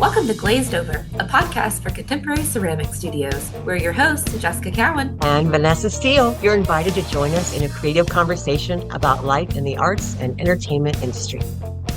Welcome to Glazed Over, a podcast for contemporary ceramic studios. We're your hosts, Jessica Cowan and Vanessa Steele. You're invited to join us in a creative conversation about life in the arts and entertainment industry.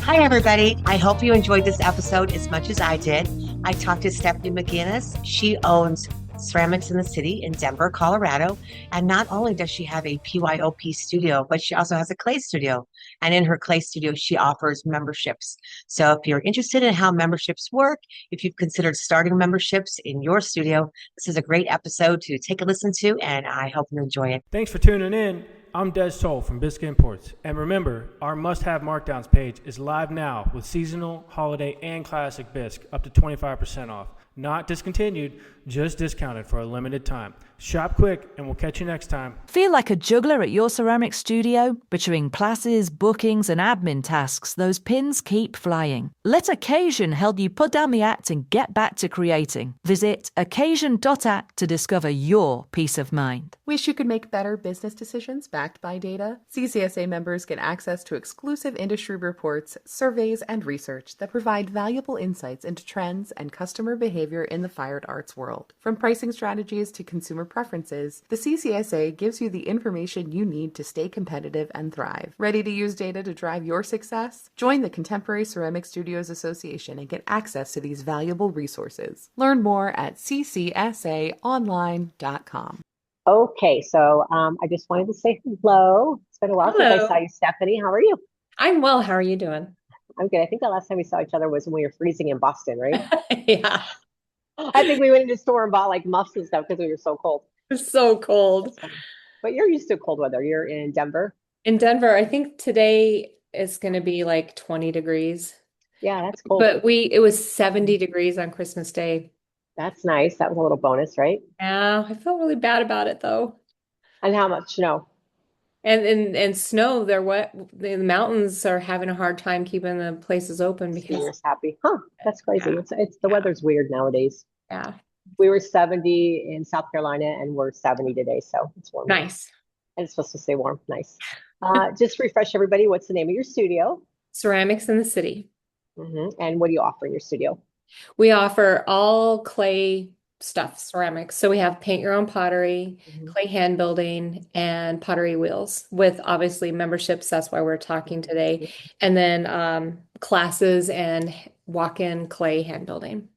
Hi, everybody. I hope you enjoyed this episode as much as I did. I talked to Stephanie McGinnis. She owns Ceramics in the City in Denver, Colorado. And not only does she have a PYOP studio, but she also has a clay studio. And in her clay studio, she offers memberships. So if you're interested in how memberships work, if you've considered starting memberships in your studio, this is a great episode to take a listen to, and I hope you enjoy it. Thanks for tuning in. I'm Des Toll from Biscuit Imports. And remember, our must-have markdowns page is live now with seasonal, holiday, and classic bisque up to 25% off. Not discontinued, just discounted for a limited time. Shop quick, and we'll catch you next time. Feel like a juggler at your ceramic studio? Between classes, bookings, and admin tasks, those pins keep flying. Let Occasion help you put down the act and get back to creating. Visit occasion.act to discover your peace of mind. Wish you could make better business decisions backed by data? CCSA members get access to exclusive industry reports, surveys, and research that provide valuable insights into trends and customer behavior in the fine arts world. From pricing strategies to consumer preferences, the CCSA gives you the information you need to stay competitive and thrive. Ready to use data to drive your success? Join the Contemporary Ceramic Studios Association and get access to these valuable resources. Learn more at ccsaonline.com. Okay, so I just wanted to say hello. It's been a while since I saw you, Stephanie. How are you? I'm well. How are you doing? I'm good. I think the last time we saw each other was when we were freezing in Boston, right? Yeah. I think we went into the store and bought like muffs and stuff because we were so cold. It's so cold. But you're used to cold weather. You're in Denver. In Denver, I think today is going to be like 20 degrees. Yeah, that's cold. But it was 70 degrees on Christmas Day. That's nice. That was a little bonus, right? Yeah, I felt really bad about it though. And how much snow? And snow, they're wet. The mountains are having a hard time keeping the places open because You're happy. Huh, that's crazy. Yeah. It's the weather's weird nowadays. Yeah. We were 70 in South Carolina and we're 70 today, so it's warm. Nice. And it's supposed to stay warm. Nice. Just refresh everybody. What's the name of your studio? Ceramics in the City. And what do you offer in your studio? We offer all clay stuff, ceramics. So we have paint your own pottery, clay hand building, and pottery wheels with obviously memberships. That's why we're talking today. And then classes and walk-in clay hand building.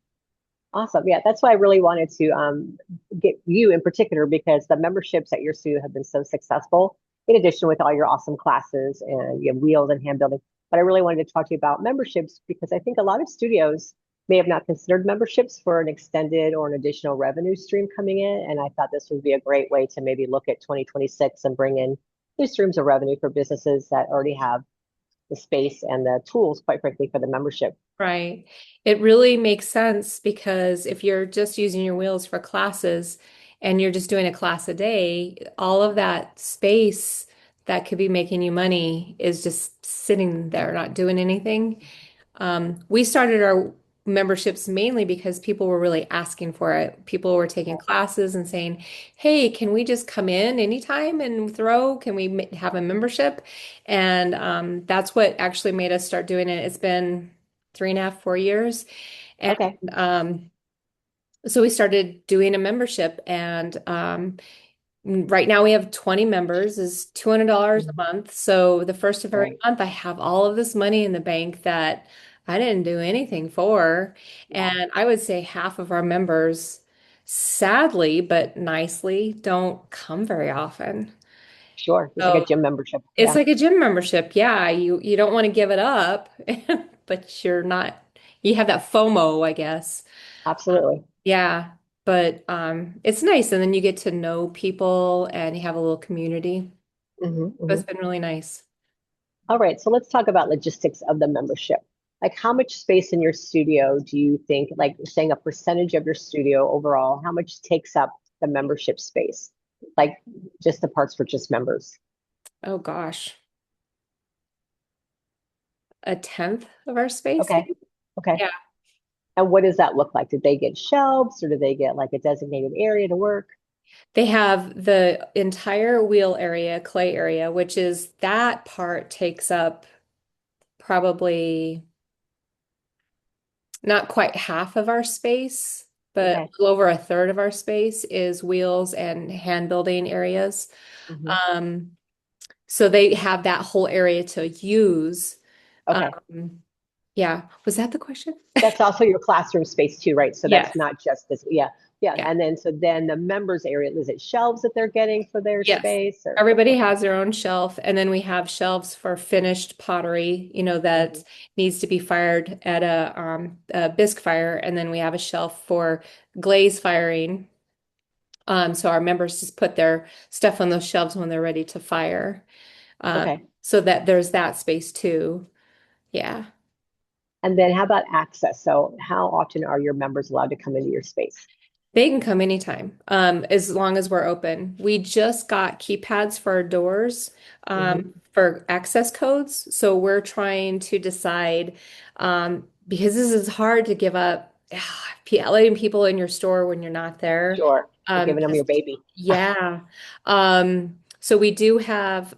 Awesome. Yeah, that's why I really wanted to get you in particular because the memberships at your studio have been so successful, in addition with all your awesome classes and you have wheels and hand building. But I really wanted to talk to you about memberships because I think a lot of studios may have not considered memberships for an extended or an additional revenue stream coming in. And I thought this would be a great way to maybe look at 2026 and bring in new streams of revenue for businesses that already have the space and the tools, quite frankly, for the membership. Right. It really makes sense because if you're just using your wheels for classes and you're just doing a class a day, all of that space that could be making you money is just sitting there, not doing anything. We started our memberships mainly because people were really asking for it. People were taking classes and saying, hey, can we just come in anytime and can we have a membership? And that's what actually made us start doing it. It's been 3.5, 4 years. And so we started doing a membership and right now we have 20 members is $200 a month. So the first of every month I have all of this money in the bank that I didn't do anything for. And I would say half of our members, sadly, but nicely, don't come very often. Sure. It's like a gym membership. It's like a gym membership. Yeah. You don't want to give it up, but you have that FOMO, I guess. Absolutely. Yeah. But it's nice. And then you get to know people and you have a little community. So it's been really nice. All right. So let's talk about logistics of the membership. Like how much space in your studio do you think, like saying a percentage of your studio overall, how much takes up the membership space? Like just the parts for just members? Oh gosh. 1/10 of our space. Okay. Yeah. And what does that look like? Did they get shelves or do they get like a designated area to work? They have the entire wheel area, clay area, which is that part takes up probably not quite half of our space, but a Okay. little over a third of our space is wheels and hand building areas. Hmm. Um, so they have that whole area to use. Okay. Um, yeah. Was that the question? That's also your classroom space too, right? So that's Yes. not just this. Yeah. Yeah. Yeah. And then, so then the members area, is it shelves that they're getting for their Yes. space or? Everybody Okay. has their own shelf, and then we have shelves for finished pottery, that Hmm. needs to be fired at a bisque fire, and then we have a shelf for glaze firing. So our members just put their stuff on those shelves when they're ready to fire. Okay. So that there's that space too. Yeah. And then how about access? So how often are your members allowed to come into your space? They can come anytime, as long as we're open. We just got keypads for our doors, Hmm. for access codes. So we're trying to decide, because this is hard to give up, letting people in your store when you're not there. Sure. You're giving them your 'Cause baby. yeah. So we do have,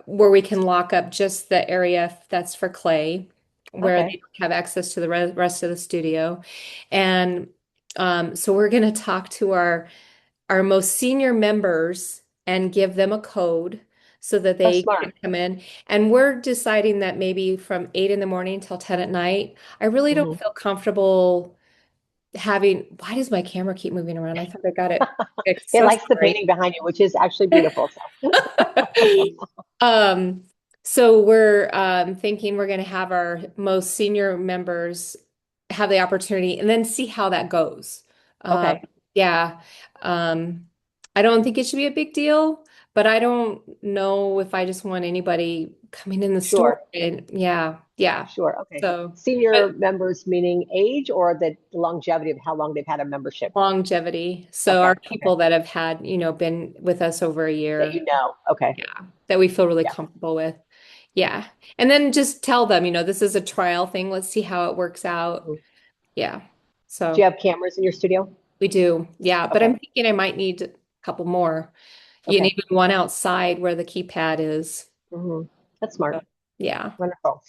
where we can lock up just the area that's for clay, where Okay. they don't have access to the rest of the studio. And so we're going to talk to our most senior members and give them a code so that Oh, they can smart. come in. And we're deciding that maybe from 8 in the morning till 10 at night. I really don't Hmm. feel comfortable having, why does my camera keep moving around? I thought I got it fixed. It So likes the sorry. painting behind you, which is actually beautiful. So. Um, so we're thinking we're going to have our most senior members have the opportunity and then see how that goes. Um, Okay. yeah. Um, I don't think it should be a big deal, but I don't know if I just want anybody coming in the store. Sure. And yeah, yeah. Sure. Okay. So, but Senior members meaning age or the longevity of how long they've had a membership? longevity. So our Okay. Okay. people that have had, been with us over a That year. you know. Okay. Yeah, that we feel really Yeah. comfortable with. Yeah. And then just tell them, this is a trial thing. Let's see how it works out. Mhm. Yeah. Do you So have cameras in your studio? we do. Yeah. But Okay. I'm thinking I might need a couple more. You Okay. need one outside where the keypad is. Hmm. That's smart. So, yeah. Wonderful.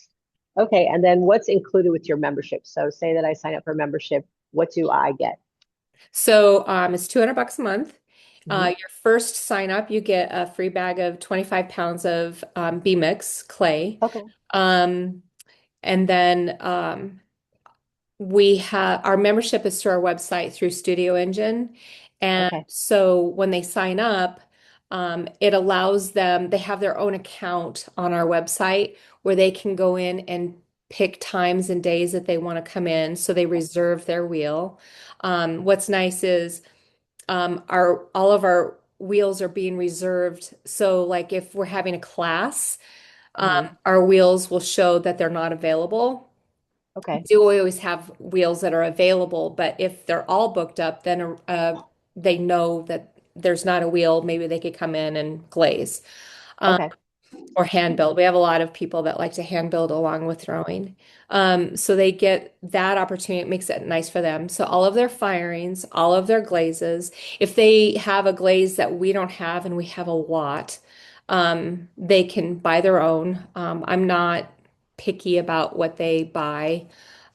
Okay. And then what's included with your membership? So say that I sign up for membership. What do I get? So it's $200 a month. Hmm. Your first sign up, you get a free bag of 25 pounds of B-Mix clay. Okay. Um, and then we have our membership is through our website through Studio Engine. And Okay. so when they sign up, it allows them, they have their own account on our website where they can go in and pick times and days that they want to come in. So they reserve their wheel. What's nice is our all of our wheels are being reserved. So like if we're having a class, Hmm. our wheels will show that they're not available. Okay. Do always have wheels that are available, but if they're all booked up, then they know that there's not a wheel. Maybe they could come in and glaze Okay. or hand build. We have a lot of people that like to hand build along with throwing. So they get that opportunity. It makes it nice for them. So all of their firings, all of their glazes, if they have a glaze that we don't have and we have a lot, they can buy their own. I'm not picky about what they buy.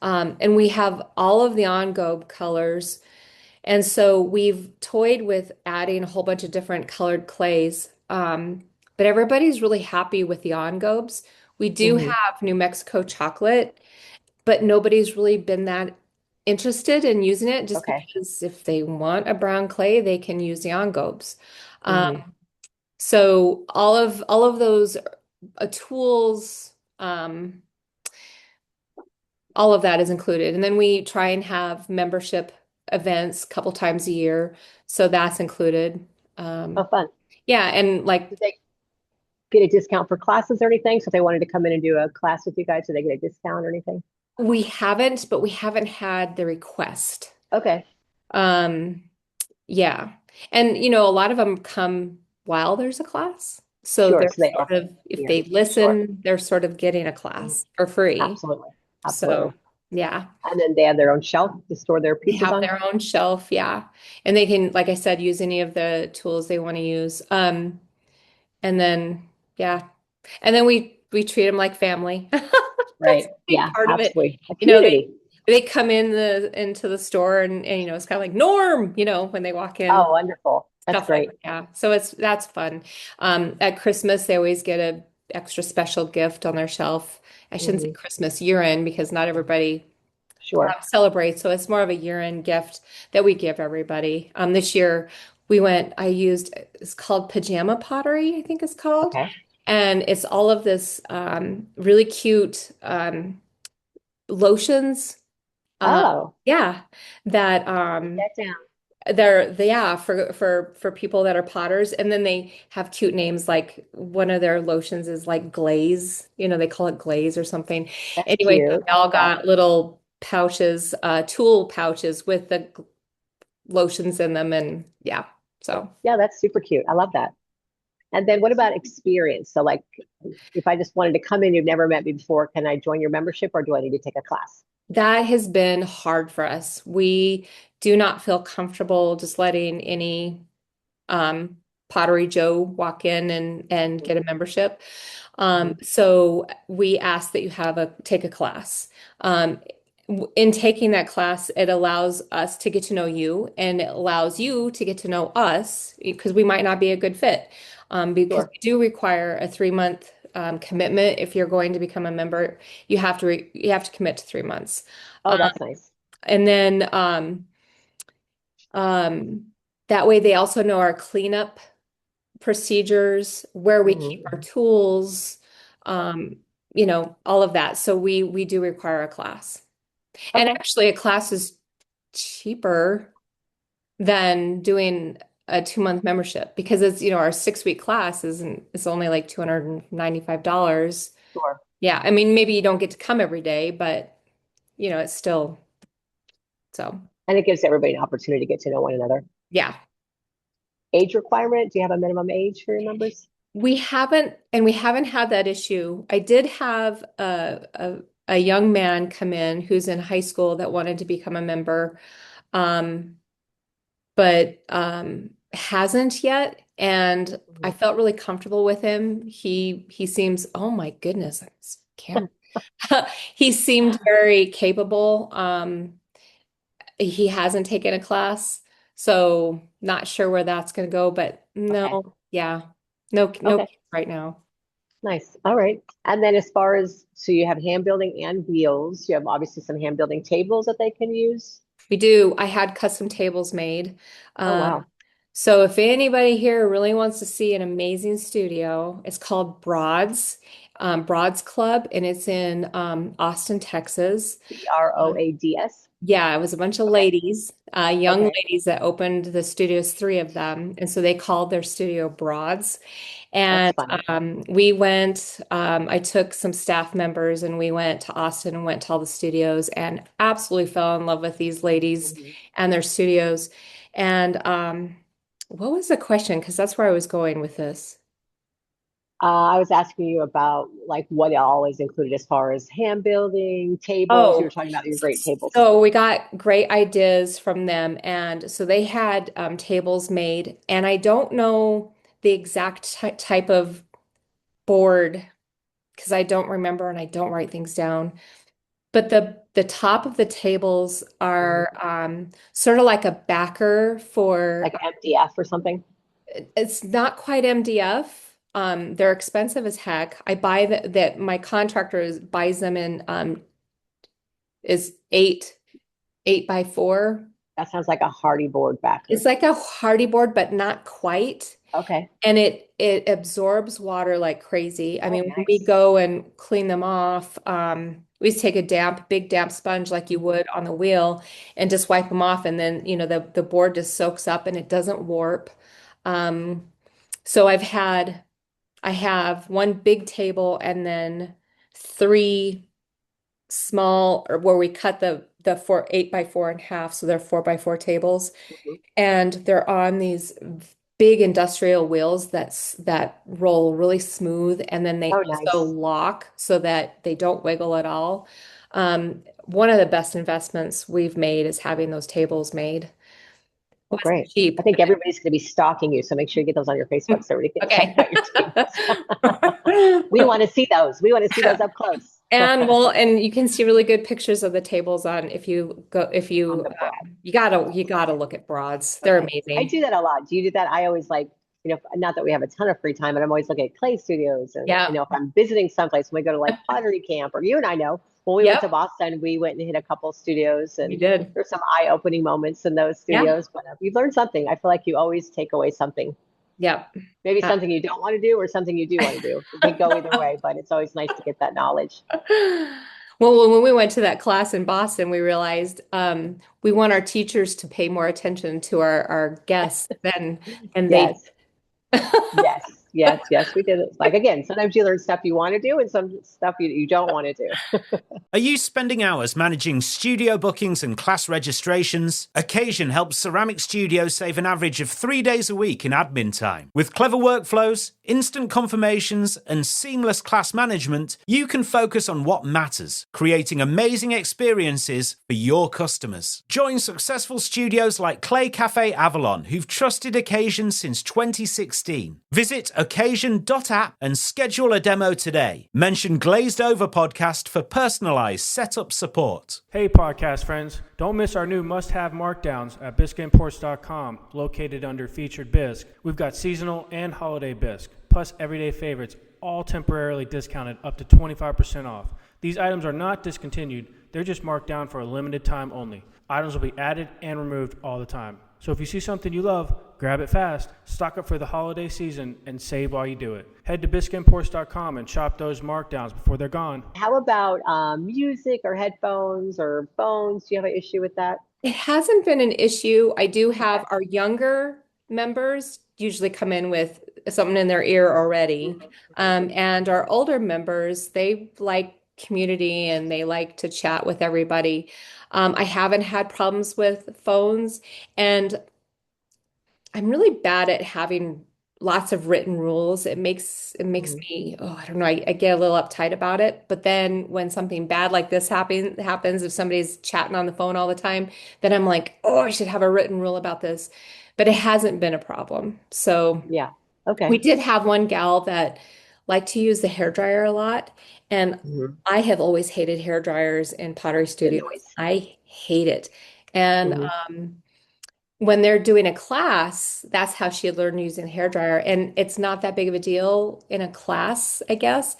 And we have all of the on-gobe colors. And so we've toyed with adding a whole bunch of different colored clays. But everybody's really happy with the on-gobes. We do Hmm. have New Mexico chocolate, but nobody's really been that interested in using it just Okay. because if they want a brown clay, they can use the on-gobes. Um, Hmm. so all of those tools, um, all of that is included. And then we try and have membership events a couple times a year. So that's included. Oh, Um, fun. yeah, and like Did they get a discount for classes or anything? So if they wanted to come in and do a class with you guys, did they get a discount or anything? we haven't, but we haven't had the request. Okay. Um, yeah. And a lot of them come while there's a class. So Sure. they're So they sort are of, if here. they Sure. listen, they're sort of getting a Mhm. class for free. Absolutely. Absolutely. So, yeah. And then they have their own shelf to store their They pieces have on. their own shelf, yeah. And they can, like I said, use any of the tools they want to use. And then yeah. And then we treat them like family. That's Right. a big Yeah, part of it. absolutely. A They community. they come into the store and it's kind of like Norm, when they walk in, Oh, wonderful. That's stuff like great. that. Yeah. So that's fun. At Christmas, they always get a extra special gift on their shelf. I shouldn't say Mhm. Christmas, year-end, because not everybody Sure. celebrates. So it's more of a year-end gift that we give everybody. This year it's called pajama pottery, I think it's called. Okay. And it's all of this really cute lotions. Uh, Oh, yeah, that write that down. yeah, for people that are potters, and then they have cute names, like one of their lotions is like Glaze, they call it Glaze or something. That's Anyway, cute. they I all like that. got little pouches, tool pouches with the lotions in them, and yeah, so Yeah, that's super cute. I love that. And then what about experience? So like if I just wanted to come in, you've never met me before, can I join your membership or do I need to take a class? that has been hard for us. We do not feel comfortable just letting any um, Pottery Joe walk in and get a membership. Mhm. So we ask that you take a class. Um, in taking that class, it allows us to get to know you, and it allows you to get to know us because we might not be a good fit. Because Sure. we do require a 3-month commitment. If you're going to become a member, you have to commit to 3 months. Oh, Um, that's nice. and then um, that way they also know our cleanup procedures, where we keep our Mhm. tools, um, all of that. So we do require a class. And Okay. actually a class is cheaper than doing a 2-month membership because it's, our 6-week class is only like $295. Sure. Yeah, I mean maybe you don't get to come every day, but it's still so And it gives everybody an opportunity to get to know one another. yeah. Age requirement? Do you have a minimum age for your members? We haven't had that issue. I did have a young man come in who's in high school that wanted to become a member, um, but hasn't yet. And I Mhm. felt really comfortable with him. He seems, oh my goodness, camera. He seemed very capable. He hasn't taken a class, so not sure where that's going to go, but Okay. no, yeah, no Okay. kids right now. Nice. All right. And then as far as, so you have hand building and wheels, you have obviously some hand building tables that they can use. We do. I had custom tables made. Oh, Um, wow. so if anybody here really wants to see an amazing studio, it's called Broads Club, and it's in Austin, Texas. Broads. Yeah, it was a bunch of Okay. ladies, young Okay. ladies that opened the studios, 3 of them. And so they called their studio Broads. That's And funny. I took some staff members and we went to Austin and went to all the studios and absolutely fell in love with these ladies Mhm. and their studios. And what was the question? Because that's where I was going with this. I was asking you about like what all is included as far as hand building, tables. You were Oh, talking about your great tables. so we got great ideas from them. And so they had tables made. And I don't know the exact type of board because I don't remember and I don't write things down. But the top of the tables Mhm. are sort of like a backer for Like MDF or something. it's not quite MDF. They're expensive as heck. I buy that my contractor buys them in is 8 by 4. That sounds like a hardy board It's backer. like a hardy board, but not quite. Okay. And it absorbs water like crazy. I Oh, mean, when we nice. go and clean them off, we just take a big damp sponge like you would on the wheel and just wipe them off, and then the board just soaks up and it doesn't warp. Um, so I have one big table and then 3 small, or where we cut the 8 by 4 in half, so they're 4 by 4 tables, Mhm. and they're on these big industrial wheels that roll really smooth, and then they Oh, also nice. lock so that they don't wiggle at all. One of the best investments we've made is having those tables made. It Oh, wasn't great. cheap. I think everybody's going to be stalking you, so make sure you get those on your Facebook so everybody can check Okay. out your tables. We want to see those. We want to see those up close. And well, and you can see really good pictures of the tables on if you go if On you the broad. you gotta look at broads. They're Okay. I amazing. do that a lot. Do you do that? I always like, not that we have a ton of free time, but I'm always looking at clay studios. And, Yeah. if I'm visiting someplace, when we go to like pottery camp, or you and I know, when we went to Yep. Boston, we went and hit a couple studios, You and did. there's some eye-opening moments in those Yeah. studios, but you've learned something. I feel like you always take away something, Yep. maybe Uh, something you don't want to do or something you do want to do. It can go either way, but it's always nice to get that knowledge. Well, when we went to that class in Boston, we realized we want our teachers to pay more attention to our guests than and they Yes. Yes, yes, yes, we did it. Like again, sometimes you learn stuff you want to do and some stuff you don't want to do. Are you spending hours managing studio bookings and class registrations? Occasion helps ceramic studios save an average of 3 days a week in admin time. With clever workflows, instant confirmations, and seamless class management, you can focus on what matters, creating amazing experiences for your customers. Join successful studios like Clay Cafe Avalon, who've trusted Occasion since 2016. Visit occasion.app and schedule a demo today. Mention Glazed Over podcast for personalized setup support. Hey, podcast friends, don't miss our new must-have markdowns at biscuitandports.com, located under Featured Bisque. We've got seasonal and holiday bisque, plus everyday favorites, all temporarily discounted up to 25% off. These items are not discontinued, they're just marked down for a limited time only. Items will be added and removed all the time. So if you see something you love, grab it fast, stock up for the holiday season, and save while you do it. Head to biscuitandports.com and shop those markdowns before they're gone. How about music or headphones or phones? Do you have an issue with that? It hasn't been an issue. I do have our younger members usually come in with something in their ear already. And our older members, they like community and they like to chat with everybody. I haven't had problems with phones, and I'm really bad at having lots of written rules. It makes me, oh, I don't know, I get a little uptight about it. But then when something bad like this happens, if somebody's chatting on the phone all the time, then I'm like, oh, I should have a written rule about this. But it hasn't been a problem. So Yeah. Okay. we did have one gal that liked to use the hair dryer a lot, and Mhm. I have always hated hair dryers in pottery The studios. noise. I hate it. And Mhm. when they're doing a class, that's how she learned using the hair dryer. And it's not that big of a deal in a class, I guess.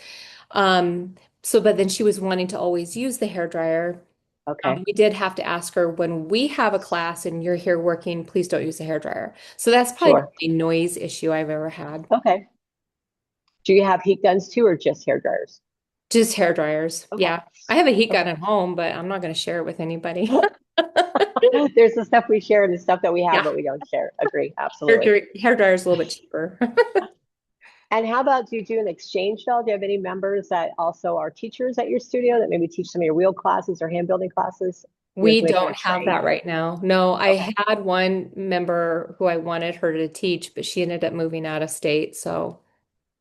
But then she was wanting to always use the hair dryer. Okay. We did have to ask her, when we have a class and you're here working, please don't use the hair dryer. So that's probably Sure. the only noise issue I've ever had. Okay. Do you have heat guns too, or just hair dryers? Just hair dryers. Okay. Yeah. I have a heat gun Okay. at home, but I'm not going to share it with anybody. There's the stuff we share and the stuff that we have, Yeah. but we don't share. Agree. Absolutely. Hair dryer is a little bit cheaper. And how about, do you do an exchange though? Do you have any members that also are teachers at your studio that maybe teach some of your wheel classes or hand building classes? We They kind don't of have trade. that right now. No, I Okay. had one member who I wanted her to teach, but she ended up moving out of state. So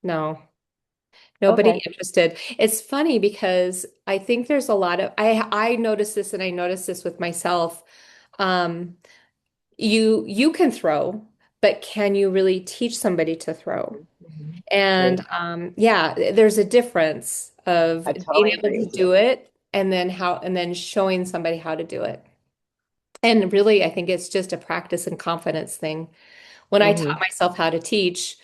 no, nobody Okay. interested. It's funny because I think there's a lot of I noticed this, and I noticed this with myself. Um, you can throw, but can you really teach somebody to throw? Mhm. And Agree. yeah, there's a difference of I being totally able agree to with you. do it and then showing somebody how to do it. And really, I think it's just a practice and confidence thing. When I Hmm. taught myself how to teach,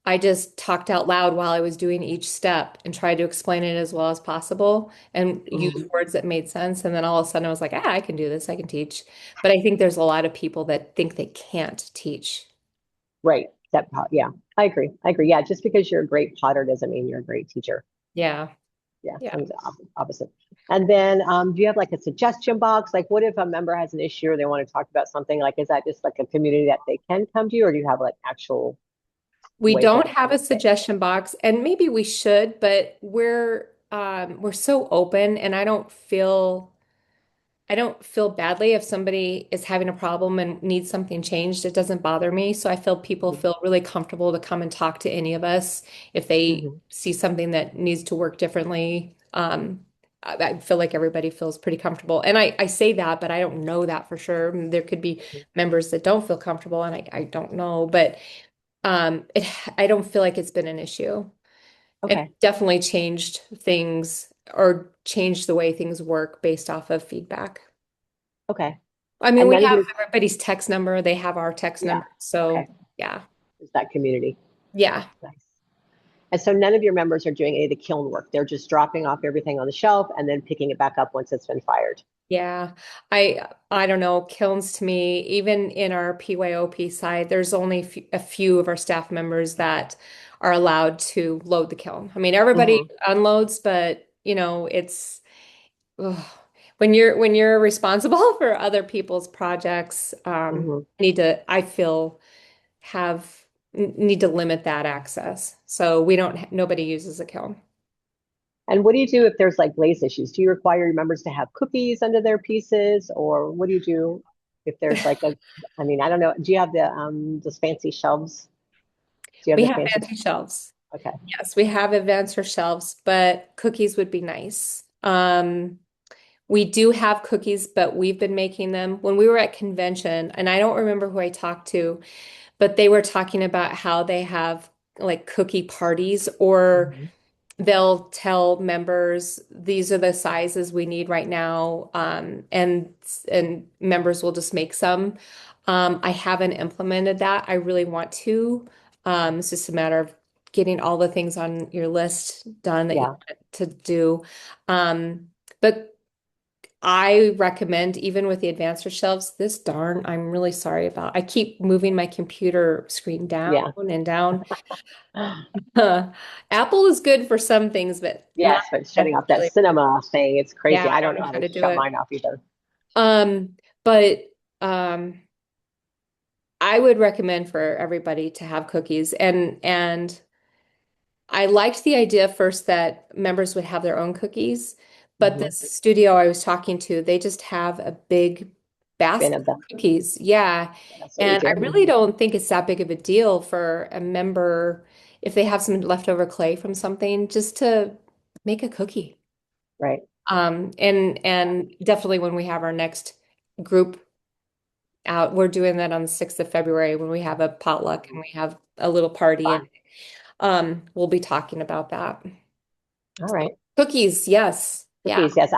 I just talked out loud while I was doing each step and tried to explain it as well as possible and use Hmm. words that made sense. And then all of a sudden I was like, ah, I can do this, I can teach. But I think there's a lot of people that think they can't teach. Right. Yeah, I agree. I agree. Yeah. Just because you're a great potter doesn't mean you're a great teacher. Yeah. Yeah. Yeah. Sometimes the opposite. And then, do you have like a suggestion box? Like, what if a member has an issue or they want to talk about something? Like, is that just like a community that they can come to, or do you have like actual We way for don't them have to a say? suggestion box, and maybe we should, but we're so open, and I don't feel badly if somebody is having a problem and needs something changed. It doesn't bother me. So I feel people Mhm. feel really comfortable to come and talk to any of us if they Mhm. see something that needs to work differently. I feel like everybody feels pretty comfortable. And I say that, but I don't know that for sure. There could be members that don't feel comfortable, and I don't know. But I don't feel like it's been an issue. It Okay. definitely changed things or change the way things work based off of feedback. Okay. I mean, And we none of have your, everybody's text number, they have our text yeah. number. So Okay. yeah. Is that community? Yeah. Nice. And so none of your members are doing any of the kiln work. They're just dropping off everything on the shelf and then picking it back up once it's been fired. Yeah. I don't know, kilns to me, even in our PYOP side, there's only a few of our staff members that are allowed to load the kiln. I mean, everybody Mm-hmm. unloads, but it's ugh. When you're responsible for other people's projects, Mm-hmm. I feel need to limit that access. So nobody uses a kiln. And what do you do if there's like glaze issues? Do you require your members to have cookies under their pieces, or what do you do if there's like I mean, I don't know. Do you have those fancy shelves? Do you have We the have fancy? fancy shelves. Okay. Yes, we have advanced shelves, but cookies would be nice. We do have cookies, but we've been making them when we were at convention, and I don't remember who I talked to, but they were talking about how they have like cookie parties, or Mm-hmm. they'll tell members these are the sizes we need right now, and members will just make some. I haven't implemented that. I really want to. It's just a matter of getting all the things on your list done that you Yeah. want to do. But I recommend, even with the advanced shelves, this darn, I'm really sorry about. I keep moving my computer screen down Yeah. and down. Apple is good for some things, but not Yes, but shutting off that necessarily. cinema thing, it's Yeah, crazy. I I don't don't know know how how to to do shut it. mine off either. But I would recommend for everybody to have cookies, and I liked the idea first that members would have their own cookies, but Mm-hmm. this studio I was talking to, they just have a big Bin basket of of them. cookies. Yeah. That's what we And I do. really don't think it's that big of a deal for a member if they have some leftover clay from something, just to make a cookie. Right. And definitely when we have our next group out, we're doing that on the 6th of February when we have a potluck and we have a little party, and Fun. we'll be talking about that. All right. Cookies, yes. Yeah. Cookies, yes.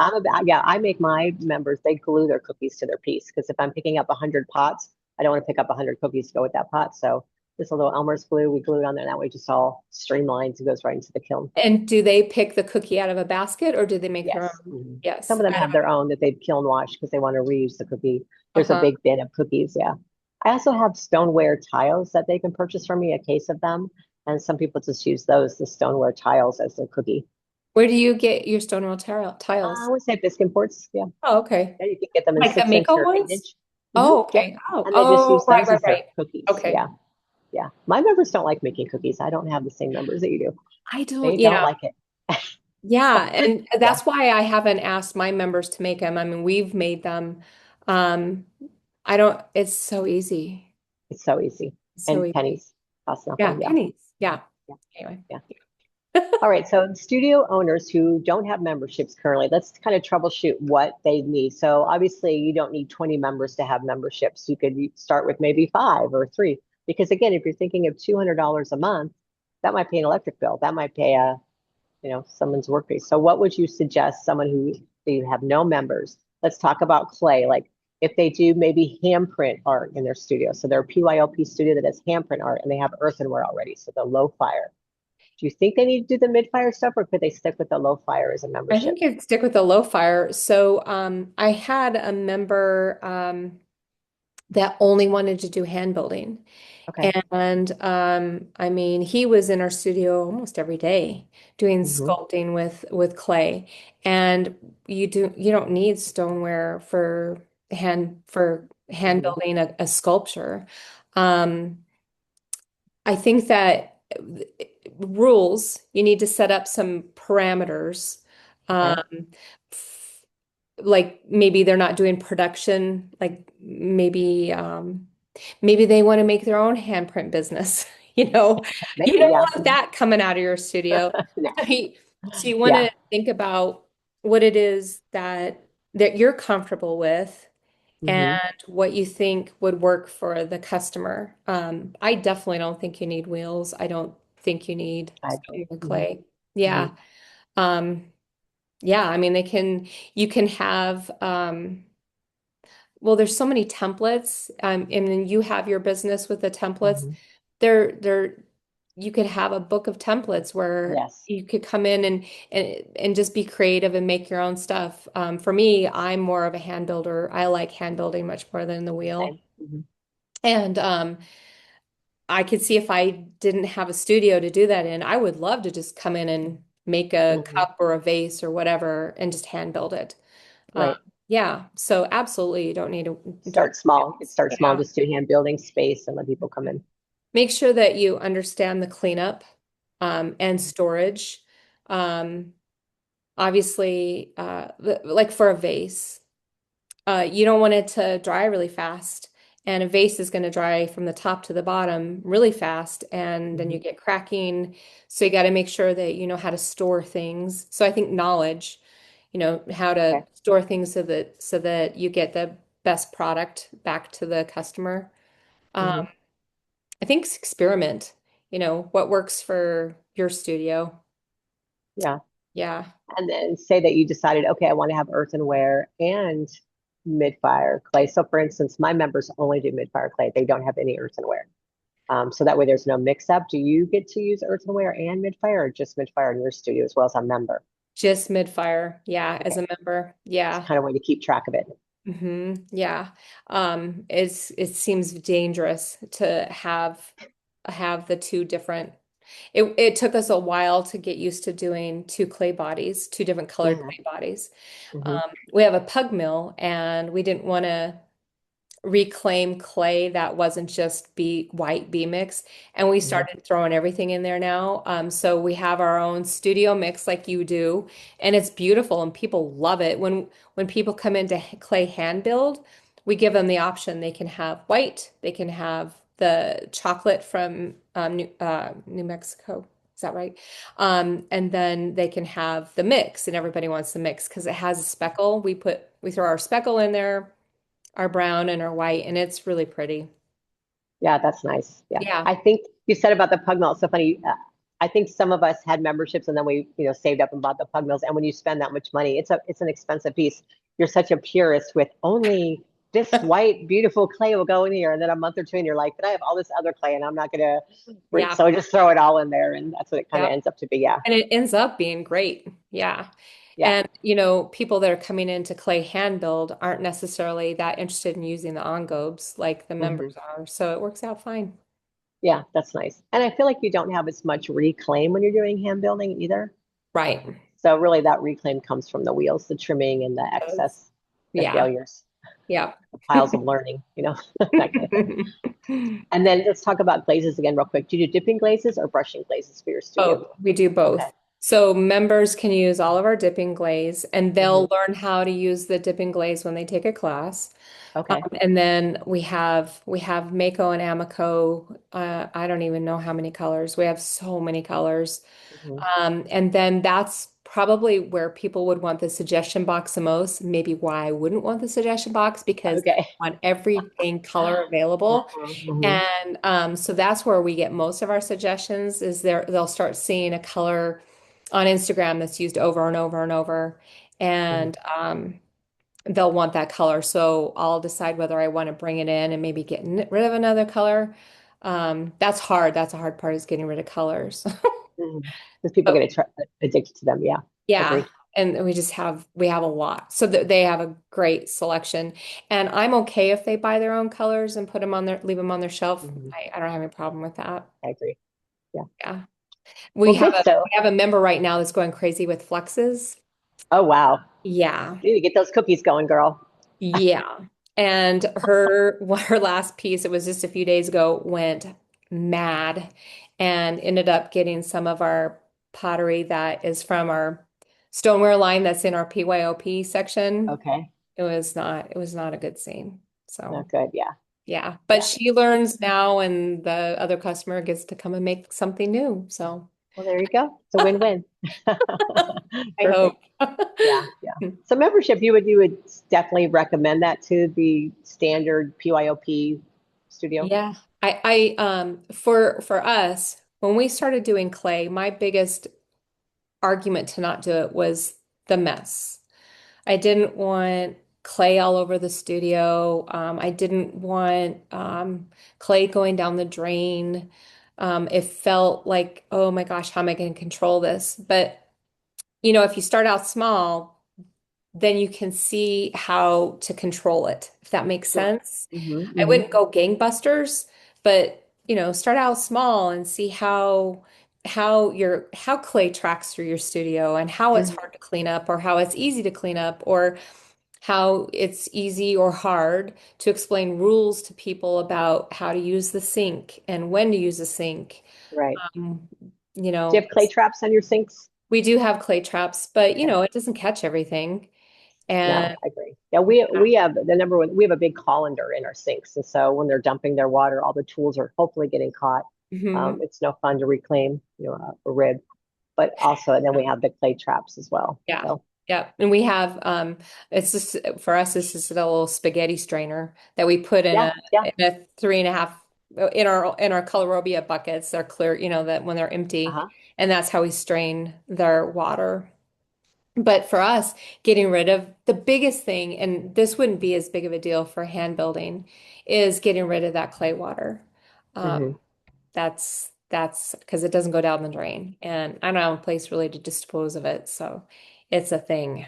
Yeah, I make my members, they glue their cookies to their piece because if I'm picking up 100 pots, I don't want to pick up 100 cookies to go with that pot. So just a little Elmer's glue, we glue it on there. That way, just all streamlines and goes right into the kiln. And do they pick the cookie out of a basket or do they make their Yes. own? Mhm. Some Yes. of them have their own that they've kiln washed because they want to reuse the cookie. There's a Uh-huh. big bin of cookies. Yeah. I also have stoneware tiles that they can purchase from me, a case of them. And some people just use those, the stoneware tiles, as their cookie. Where do you get your stonewall I tiles? would say biscuit imports. Yeah. Oh, okay. Yeah, you can get them in Like the 6 inch Mako or eight ones? inch. Oh, Yep. okay. Oh, And they just oh, use right, those right, as their right. cookies. Okay. Yeah. Yeah. My members don't like making cookies. I don't have the same members that you do. I don't, They don't like it. yeah. And Yeah. that's why I haven't asked my members to make them. I mean, we've made them. Um, it's so easy. It's so easy. So And easy. pennies cost Yeah, nothing. Yeah. pennies. Yeah. Yeah. Anyway. Yeah. All right. So studio owners who don't have memberships currently, let's kind of troubleshoot what they need. So obviously you don't need 20 members to have memberships. You could start with maybe 5 or 3. Because again, if you're thinking of $200 a month, that might pay an electric bill. That might pay someone's work fee. So what would you suggest someone who you have no members? Let's talk about clay. Like if they do maybe handprint art in their studio. So they're a PYOP studio that has handprint art and they have earthenware already. So the low fire. Do you think they need to do the mid-fire stuff or could they stick with the low fire as a I membership? think you'd stick with the low fire. So I had a member that only wanted to do hand building. Okay. And I mean, he was in our studio almost every day doing Mm-hmm. sculpting with clay. And you don't need stoneware for hand Mm-hmm. building a sculpture. Um, I think that rules, you need to set up some parameters. Okay. Um, like maybe they're not doing production, like maybe they want to make their own handprint business. You Maybe, don't yeah. want that coming out of your studio. No. So you want Yeah. to think about what it is that you're comfortable with and Mm-hmm. what you think would work for the customer. I definitely don't think you need wheels. I don't think you need I agree. stone or Mm-hmm. clay. Yeah. Um, Yeah, I mean you can have well, there's so many templates, and then you have your business with the templates. Mhm. There you could have a book of templates where Yes. you could come in and just be creative and make your own stuff. For me, I'm more of a hand builder. I like hand building much more than the wheel. Same. Mhm. And I could see if I didn't have a studio to do that in, I would love to just come in and make a Mhm. cup or a vase or whatever and just hand build it. Um, Right. yeah, so absolutely, you don't need to don't. Start small. It starts small, Yeah. just do hand building space and let people come in. Make sure that you understand the cleanup and storage. Um, obviously, like for a vase, you don't want it to dry really fast. And a vase is going to dry from the top to the bottom really fast, and then you Mhm. get cracking. So you got to make sure that you know how to store things. So I think knowledge, you know, how to Okay. store things so that you get the best product back to the customer. Um, Mhm. I think experiment, you know, what works for your studio. Yeah. Yeah. And then say that you decided, okay, I want to have earthenware and mid-fire clay. So for instance, my members only do mid-fire clay. They don't have any earthenware. So that way there's no mix-up. Do you get to use earthenware and mid-fire or just mid-fire in your studio as well as a member? Just mid-fire. Yeah, as Okay. a member. It's Yeah. kind of way to keep track of it. Yeah. It seems dangerous to have the two different. It took us a while to get used to doing two clay bodies, two different colored Mhm. clay bodies. Mhm. We have a pug mill, and we didn't want to reclaim clay that wasn't just be white B mix, and we Mhm. started throwing everything in there now. So we have our own studio mix like you do, and it's beautiful and people love it. When people come into clay hand build, we give them the option. They can have white, they can have the chocolate from New Mexico. Is that right? And then they can have the mix, and everybody wants the mix because it has a speckle. We throw our speckle in there, our brown and our white, and it's really pretty. Yeah, that's nice. Yeah. Yeah, I think you said about the pug mill, it's so funny. I think some of us had memberships and then we, saved up and bought the pug mills. And when you spend that much money, it's an expensive piece. You're such a purist with only this white, beautiful clay will go in here. And then a month or two, and you're like, but I have all this other clay and I'm not gonna yeah, so just throw it all in there. And that's what it kind yeah. of ends up to be. Yeah. And it ends up being great. Yeah. Yeah. And, you know, people that are coming into clay hand build aren't necessarily that interested in using the on-gobes like the Mhm. members are. So it works out fine. Yeah, that's nice. And I feel like you don't have as much reclaim when you're doing hand building either. Right. So really that reclaim comes from the wheels, the trimming and the excess, the Yeah. failures, Yeah. the piles of learning, that kind of thing. And then let's talk about glazes again real quick. Do you do dipping glazes or brushing glazes for your studio? Both. We do Okay. both. So members can use all of our dipping glaze, and they'll Hmm. learn how to use the dipping glaze when they take a class. Okay. And then we have Mako and Amico. I don't even know how many colors. We have so many colors. Hmm. And then that's probably where people would want the suggestion box the most. Maybe why I wouldn't want the suggestion box because Okay. I want every dang color available. Hmm. And so that's where we get most of our suggestions is they'll start seeing a color on Instagram that's used over and over and over. Hmm. And they'll want that color. So I'll decide whether I want to bring it in and maybe get rid of another color. That's hard. That's a hard part is getting rid of colors. Hmm. Because people But get addicted to them. Yeah. yeah, Agree. and we have a lot. So they have a great selection. And I'm okay if they buy their own colors and leave them on their shelf. Hmm. I don't have any problem with that. I agree. Yeah. Yeah. Well, We have good. a So, we have a member right now that's going crazy with fluxes. oh, wow. Yeah. You need to get those cookies going, girl. Yeah. And her last piece, it was just a few days ago, went mad and ended up getting some of our pottery that is from our stoneware line that's in our PYOP section. Okay. It was not a good scene. Not So good. Yeah. yeah. But Yeah. she learns now and the other customer gets to come and make something new. So Well, there you go. It's a win-win. I hope. Perfect. Yeah, yeah. So membership, you would definitely recommend that to the standard PYOP studio. Yeah. For us, when we started doing clay, my biggest argument to not do it was the mess. I didn't want clay all over the studio. I didn't want clay going down the drain. It felt like, oh my gosh, how am I going to control this? But, if you start out small, then you can see how to control it, if that makes sense. Mm-hmm, I mm-hmm. wouldn't go gangbusters, but start out small and see how clay tracks through your studio and how it's hard to clean up or how it's easy to clean up or how it's easy or hard to explain rules to people about how to use the sink and when to use the sink. Right. Um, Do you have clay traps on your sinks? we do have clay traps, but it doesn't catch everything. No, And I agree. Yeah, we have the number one. We have a big colander in our sinks, and so when they're dumping their water, all the tools are hopefully getting caught. Mhm. It's no fun to reclaim, a rib, but also, and then we have the clay traps as well. Yeah. So Yeah. And we have it's just for us, this is a little spaghetti strainer that we put in yeah, a yeah, in a 3.5 in our Colorobia buckets. They're clear, that when they're empty. uh-huh. And that's how we strain their water. But for us, getting rid of the biggest thing, and this wouldn't be as big of a deal for hand building, is getting rid of that clay water. Hmm. That's because it doesn't go down the drain, and I don't have a place really to dispose of it, so it's a thing.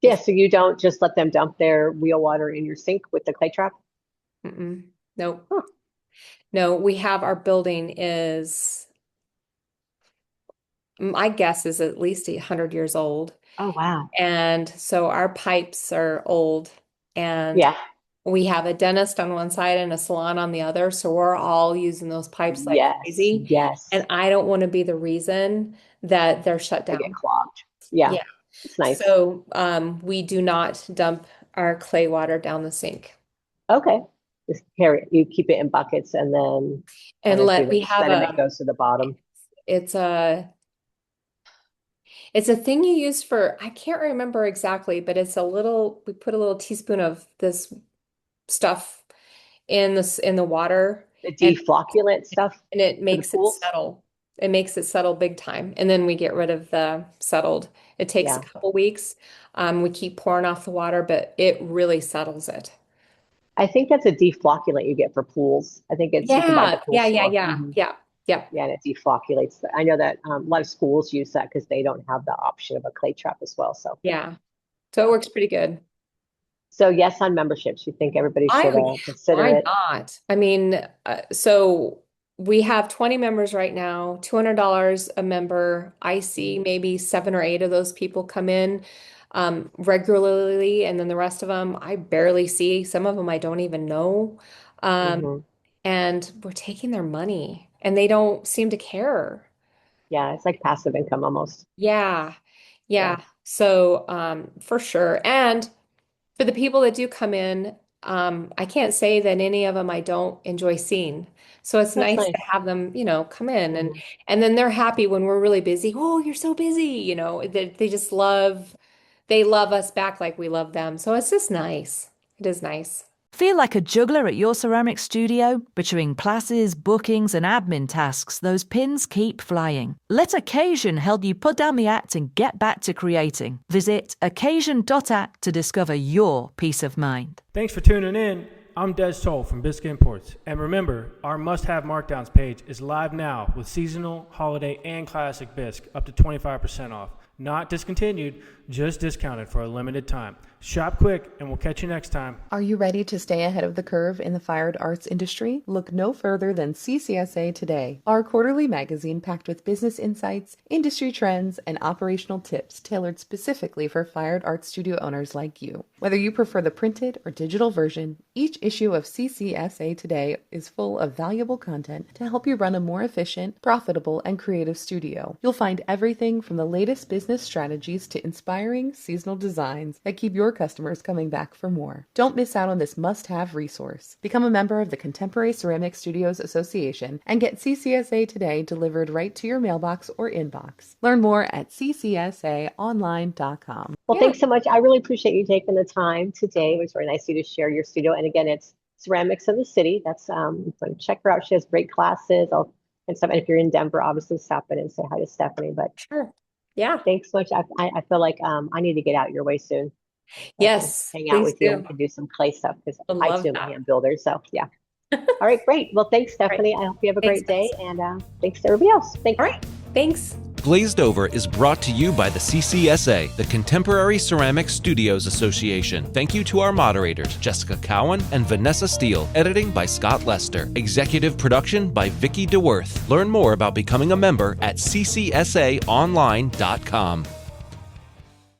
Yeah. So you don't just let them dump their wheel water in your sink with the clay trap? Mm-mm. Nope. Huh. No, we have our building is, my guess is at least 100 years old. Oh, wow. And so our pipes are old, and Yeah. we have a dentist on one side and a salon on the other. So we're all using those pipes like Yes. crazy. Yes. And I don't want to be the reason that they're shut They get down. clogged. Yeah. Yeah. It's nice. So we do not dump our clay water down the sink. Okay. Just carry it. You keep it in buckets and then And kind of do we the have sediment goes to the bottom. it's a it's a thing you use for, I can't remember exactly, but we put a little teaspoon of this stuff in the water, The and deflocculent stuff it for the makes it pools. settle. It makes it settle big time. And then we get rid of the settled. It takes a Yeah. couple weeks. We keep pouring off the water, but it really settles it. I think that's a deflocculant you get for pools. I think you can buy it at the Yeah, pool yeah, yeah, store. yeah, yeah, yeah, Yeah, and it deflocculates. I know that a lot of schools use that because they don't have the option of a clay trap as well. So, yeah. So it yeah. works pretty good. So yes, on memberships, you think everybody should consider Why it? not? I mean, so we have 20 members right now, $200 a member. I see maybe 7 or 8 of those people come in regularly, and then the rest of them I barely see. Some of them I don't even know. Um, Hmm. and we're taking their money, and they don't seem to care. Yeah, it's like passive income almost. Yeah, Yeah, yeah. So for sure. And for the people that do come in, I can't say that any of them I don't enjoy seeing. So it's that's nice to nice. have them, come in, and Mhm. and then they're happy when we're really busy. Oh, you're so busy, they just they love us back like we love them. So it's just nice. It is nice. Feel like a juggler at your ceramic studio? Between classes, bookings, and admin tasks, those pins keep flying. Let Occasion help you put down the act and get back to creating. Visit occasion.act to discover your peace of mind. Thanks for tuning in. I'm Des Toll from Biscuit Imports. And remember, our must-have markdowns page is live now with seasonal, holiday, and classic bisque up to 25% off. Not discontinued, just discounted for a limited time. Shop quick, and we'll catch you next time. Are you ready to stay ahead of the curve in the fine arts industry? Look no further than CCSA Today, our quarterly magazine packed with business insights, industry trends, and operational tips tailored specifically for fine arts studio owners like you. Whether you prefer the printed or digital version, each issue of CCSA Today is full of valuable content to help you run a more efficient, profitable, and creative studio. You'll find everything from the latest business strategies to inspiring seasonal designs that keep your customers coming back for more. Don't miss out on this must-have resource. Become a member of the Contemporary Ceramic Studios Association and get CCSA Today delivered right to your mailbox or inbox. Learn more at ccsaonline.com. Well, thanks so much. I really appreciate you taking the time today. It was very nice of you to share your studio. And again, it's Ceramics of the City. That's check her out. She has great classes. And stuff. And if you're in Denver, obviously stop in and say hi to Stephanie. But Sure. Yeah. Thanks so much. I feel like I need to get out your way soon. Yes, Hang out please with you do. and do some clay stuff because I I love too am a that. hand builder. So yeah. All right, great. Well, thanks, Stephanie. I hope you have a Thanks, great day, guys. and thanks to everybody else. Thanks. All right. Thanks. Glazed Over is brought to you by the CCSA, the Contemporary Ceramic Studios Association. Thank you to our moderators, Jessica Cowan and Vanessa Steele. Editing by Scott Lester. Executive production by Vicki DeWorth. Learn more about becoming a member at ccsaonline.com.